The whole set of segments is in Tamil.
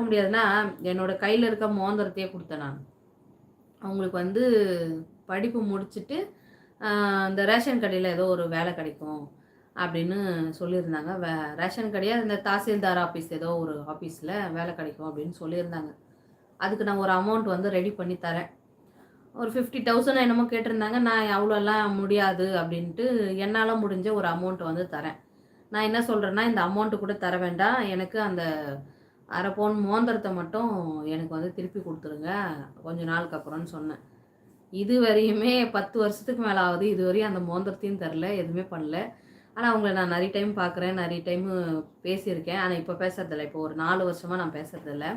முடியாதுன்னா, என்னோட கையில இருக்க மோதிரத்தையே குடுத்தேன் நான். அவங்களுக்கு வந்து படிப்பு முடிச்சுட்டு, இந்த ரேஷன் கடையில ஏதோ ஒரு வேலை கிடைக்கும் அப்படின்னு சொல்லியிருந்தாங்க. ரேஷன் கடையா இந்த தாசில்தார் ஆஃபீஸ் ஏதோ ஒரு ஆஃபீஸில வேலை கிடைக்கும் அப்படின்னு சொல்லியிருந்தாங்க. அதுக்கு நான் ஒரு அமௌண்ட் வந்து ரெடி பண்ணி தரேன். ஒரு 50,000 என்னமோ கேட்டிருந்தாங்க. நான் அவ்வளோலாம் முடியாது அப்படின்ட்டு என்னால முடிஞ்ச ஒரு அமௌண்ட் வந்து தரேன். நான் என்ன சொல்றேன்னா, இந்த அமௌண்ட் கூட தர வேண்டாம். எனக்கு அந்த 1/2 பவுன் மோதிரத்த மட்டும் எனக்கு வந்து திருப்பி குடுத்துருங்க. கொஞ்ச நாளுக்கு அப்புறம்னு சொன்னேன். இதுவரையுமே 10 வருஷத்துக்கு மேல ஆகுது. இதுவரையும் அந்த மோதிரத்தையும் தரல. எதுவுமே பண்ணல. ஆனா, அவங்கள நான் நெறைய டைம் பார்க்குறேன். நெறைய டைமு பேசியிருக்கேன். ஆனா, இப்ப பேசுறதில்ல. இப்போ ஒரு 4 வருஷமா நான் பேசுறதில்ல.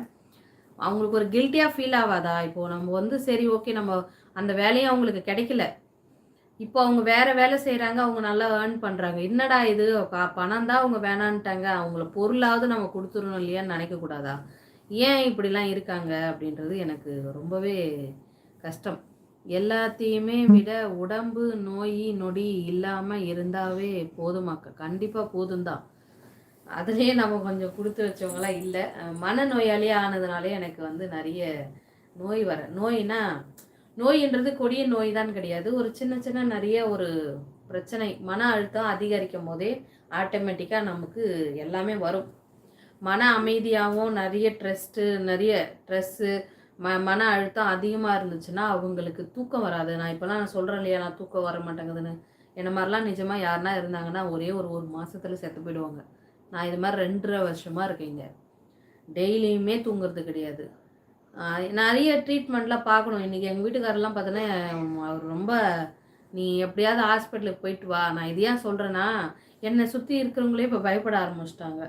அவங்களுக்கு ஒரு கில்ட்டியா ஃபீல் ஆவாதா? இப்போ நம்ம வந்து சரி ஓகே நம்ம அந்த வேலையும் அவங்களுக்கு கிடைக்கல. இப்போ அவங்க வேற வேலை செய்றாங்க. அவங்க நல்லா ஏர்ன் பண்றாங்க. என்னடா இது பணம் தான் அவங்க வேணான்ட்டாங்க. அவங்கள பொருளாவது நம்ம குடுத்துறணும் இல்லையான்னு நெனைக்கக்கூடாதா? ஏன் இப்படிலாம் இருக்காங்க? அப்படின்றது எனக்கு ரொம்பவே கஷ்டம். எல்லாத்தையுமே விட உடம்பு நோய், நொடி இல்லாம இருந்தாவே போதுமாக்கா. கண்டிப்பா போதும் தான். அதிலேயே நம்ம கொஞ்சம் குடுத்து வச்சவங்களா இல்ல. மனநோயாளியா ஆனதுனாலே எனக்கு வந்து நெறைய நோய்னா, நோயின்றது கொடிய நோய் தான் கிடையாது. ஒரு சின்ன சின்ன நெறைய ஒரு பிரச்சனை, மன அழுத்தம் அதிகரிக்கும்போதே ஆட்டோமேட்டிக்கா நமக்கு எல்லாமே வரும். மன அமைதியாவும் நெறைய ஸ்ட்ரெஸ்ஸு, மன அழுத்தம் அதிகமா இருந்துச்சுன்னா, அவங்களுக்கு தூக்கம் வராது. நான் இப்பலாம் சொல்றேன் இல்லையா, நான் தூக்கம் வர மாட்டேங்குதுன்னு. என்ன மாரிலாம் நிஜமா யாருனா இருந்தாங்கன்னா, ஒரே ஒரு 1 மாசத்துல செத்து போயிடுவாங்க. நான் இது மாரி 2 1/2 வருஷமா இருக்கேங்க. டெய்லியுமே தூங்குறது கிடையாது. அ நெறைய ட்ரீட்மெண்ட்லாம் பார்க்கணும். இன்னைக்கு எங்க வீட்டுக்காரர்லாம் பார்த்தோன்னா, அவர் ரொம்ப "நீ எப்படியாவது ஹாஸ்பிட்டலுக்கு போயிட்டு வா." நான் இது ஏன் சொல்றேன்னா, என்ன சுத்தி இருக்கிறவங்களே இப்ப பயப்பட ஆரம்பிச்சுட்டாங்க.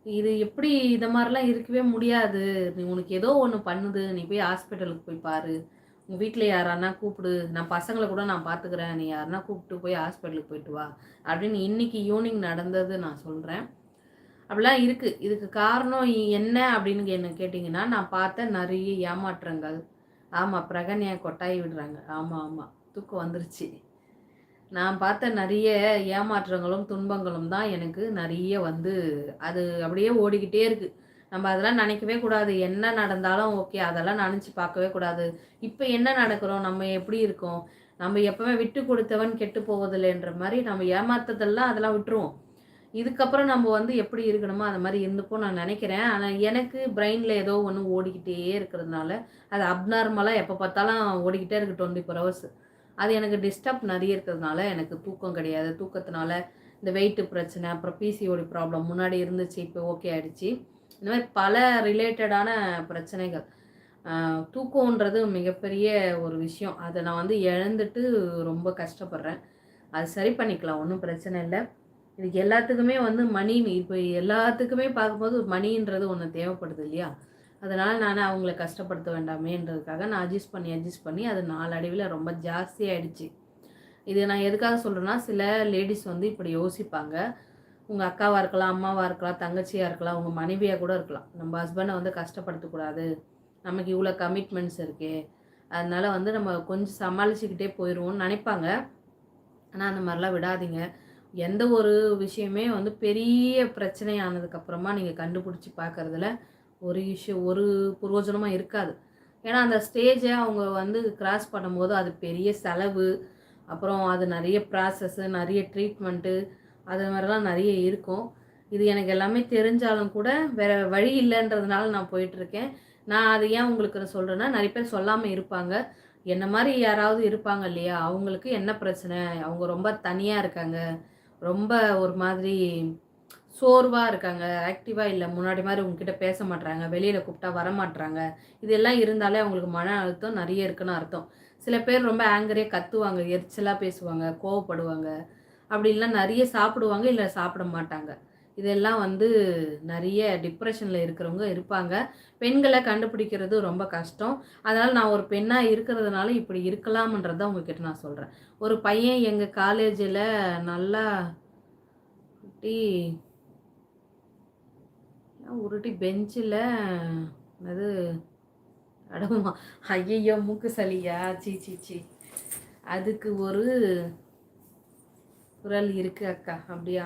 இது எப்படி இத மாரிலாம் இருக்கவே முடியாது. நீ உனக்கு ஏதோ ஒண்ணு பண்ணுது. நீ போய் ஹாஸ்பிட்டலுக்கு போய் பாரு. உங்க வீட்ல யாரான்னா கூப்பிடு. நான் பசங்கள கூட நான் பார்த்துக்கிறேன். நீ யாருன்னா கூப்பிட்டு போய் ஹாஸ்பிட்டலுக்கு போயிட்டு வா. அப்படின்னு இன்னைக்கு ஈவ்னிங் நடந்தது நான் சொல்றேன். அப்படிலாம் இருக்கு. இதுக்கு காரணம் என்ன அப்படின்னு என்ன கேட்டீங்கன்னா, நான் பார்த்த நெறைய ஏமாற்றங்கள். ஆமா, பிரகன்யா கொட்டாய் விடுறாங்க. ஆமா, ஆமா. தூக்கம் வந்துருச்சு. நான் பார்த்த நெறைய ஏமாற்றங்களும், துன்பங்களும் தான் எனக்கு நெறைய வந்து அது அப்படியே ஓடிக்கிட்டே இருக்கு. நம்ம அதெல்லாம் நெனைக்கவே கூடாது. என்ன நடந்தாலும் ஓகே. அதெல்லாம் நெனச்சு பார்க்கவே கூடாது. இப்ப என்ன நடக்கிறோம்? நம்ம எப்படி இருக்கோம்? நம்ம எப்பவுமே விட்டு கொடுத்தவன் கெட்டு போவதில்லைன்ற மாரி நம்ம ஏமாத்துதெல்லாம் அதெல்லாம் விட்டுருவோம். இதுக்கப்புறம் நம்ம வந்து எப்படி இருக்கணுமோ, அந்த மாரி இருந்துப்போம்னு நான் நெனைக்கிறேன். ஆனா எனக்கு பிரெயின்ல ஏதோ ஒண்ணு ஓடிக்கிட்டே இருக்கிறதுனால, அது அப்நார்மலா எப்ப பார்த்தாலும் ஓடிக்கிட்டே இருக்கு 24 ஹவர்ஸ். அது எனக்கு டிஸ்டர்ப் நெறைய இருக்கிறதுனால, எனக்கு தூக்கம் கிடையாது. தூக்கத்தினால இந்த வெயிட் பிரச்சனை, அப்புறம் பிசிஓடி ப்ராப்ளம் முன்னாடி இருந்துச்சு. இப்போ ஓகே ஆயிடுச்சு. இந்த மாரி பல ரிலேட்டடான பிரச்சனைகள். அ தூக்கம்ன்றது மிகப்பெரிய ஒரு விஷயம். அத நான் வந்து இழந்துட்டு ரொம்ப கஷ்டப்படுறேன். அது சரி பண்ணிக்கலாம். ஒண்ணும் பிரச்சனை இல்ல. இதுக்கு எல்லாத்துக்குமே வந்து இப்ப எல்லாத்துக்குமே பார்க்கும்போது மணின்றது ஒண்ணு தேவைப்படுது இல்லையா? அதனால நானு அவங்கள கஷ்டப்படுத்த வேண்டாமேன்றதுக்காக நான் அட்ஜஸ்ட் பண்ணி அது நாளடைவில ரொம்ப ஜாஸ்தியாயிடுச்சு. இது நான் எதுக்காக சொல்றேன்னா, சில லேடீஸ் வந்து இப்படி யோசிப்பாங்க. உங்க அக்காவா இருக்கலாம், அம்மாவா இருக்கலாம், தங்கச்சியா இருக்கலாம், உங்க மனைவியா கூட இருக்கலாம். நம்ம ஹஸ்பண்ட வந்து கஷ்டப்படுத்தக்கூடாது. நமக்கு இவ்வளோ கமிட்மெண்ட்ஸ் இருக்கே. அதனால வந்து நம்ம கொஞ்சம் சமாளிச்சுக்கிட்டே போயிருவோம்னு நெனைப்பாங்க. ஆனா அந்த மாரிலாம் விடாதீங்க. எந்த ஒரு விஷயமே வந்து பெரிய பிரச்சனை ஆனதுக்கு அப்புறமா நீங்க கண்டுபிடிச்சு பார்க்கறதுல ஒரு பிரயோஜனமும் இருக்காது. ஏன்னா அந்த ஸ்டேஜ அவங்க வந்து கிராஸ் பண்ணும்போது அது பெரிய செலவு, அப்புறம் அது நெறைய ப்ராசஸ், நெறைய ட்ரீட்மெண்ட்டு அது மாரிலாம் நெறைய இருக்கும். இது எனக்கு எல்லாமே தெரிஞ்சாலும் கூட வேற வழி இல்லன்றதுனால நான் போயிட்டுருக்கேன். நான் அது ஏன் உங்களுக்கு சொல்றேன்னா, நெறைய பேர் சொல்லாம இருப்பாங்க. என்ன மாரி யாராவது இருப்பாங்க இல்லையா? அவங்களுக்கு என்ன பிரச்சனை? அவங்க ரொம்ப தனியா இருக்காங்க. ரொம்ப ஒரு மாதிரி சோர்வா இருக்காங்க. ஆக்டிவா இல்ல. முன்னாடி மாரி உங்ககிட்ட பேச மாட்றாங்க. வெளியில கூப்பிட்டா வரமாட்றாங்க. இதெல்லாம் இருந்தாலே அவங்களுக்கு மன அழுத்தம் நெறைய இருக்குன்னு அர்த்தம். சில பேர் ரொம்ப ஆங்கரியா கத்துவாங்க, எரிச்சலா பேசுவாங்க, கோவப்படுவாங்க. அப்படி இல்லனா நெறைய சாப்பிடுவாங்க, இல்ல சாப்பிட மாட்டாங்க. இதெல்லாம் வந்து நெறைய டிப்ரஷன்ல இருக்கிறவங்க இருப்பாங்க. பெண்கள கண்டுபிடிக்கிறது ரொம்ப கஷ்டம். அதனால நான் ஒரு பெண்ணா இருக்கிறதுனால இப்படி இருக்கலாம்ன்றத உங்ககிட்ட நான் சொல்றேன். ஒரு பையன் எங்க காலேஜ்ல நல்லா உருட்டி உருட்டி பெஞ்சுல என்னது அடமா ஐயய்யோ! மூக்கு சளியா? C C C. அதுக்கு ஒரு குரல் இருக்கு அக்கா. அப்படியா?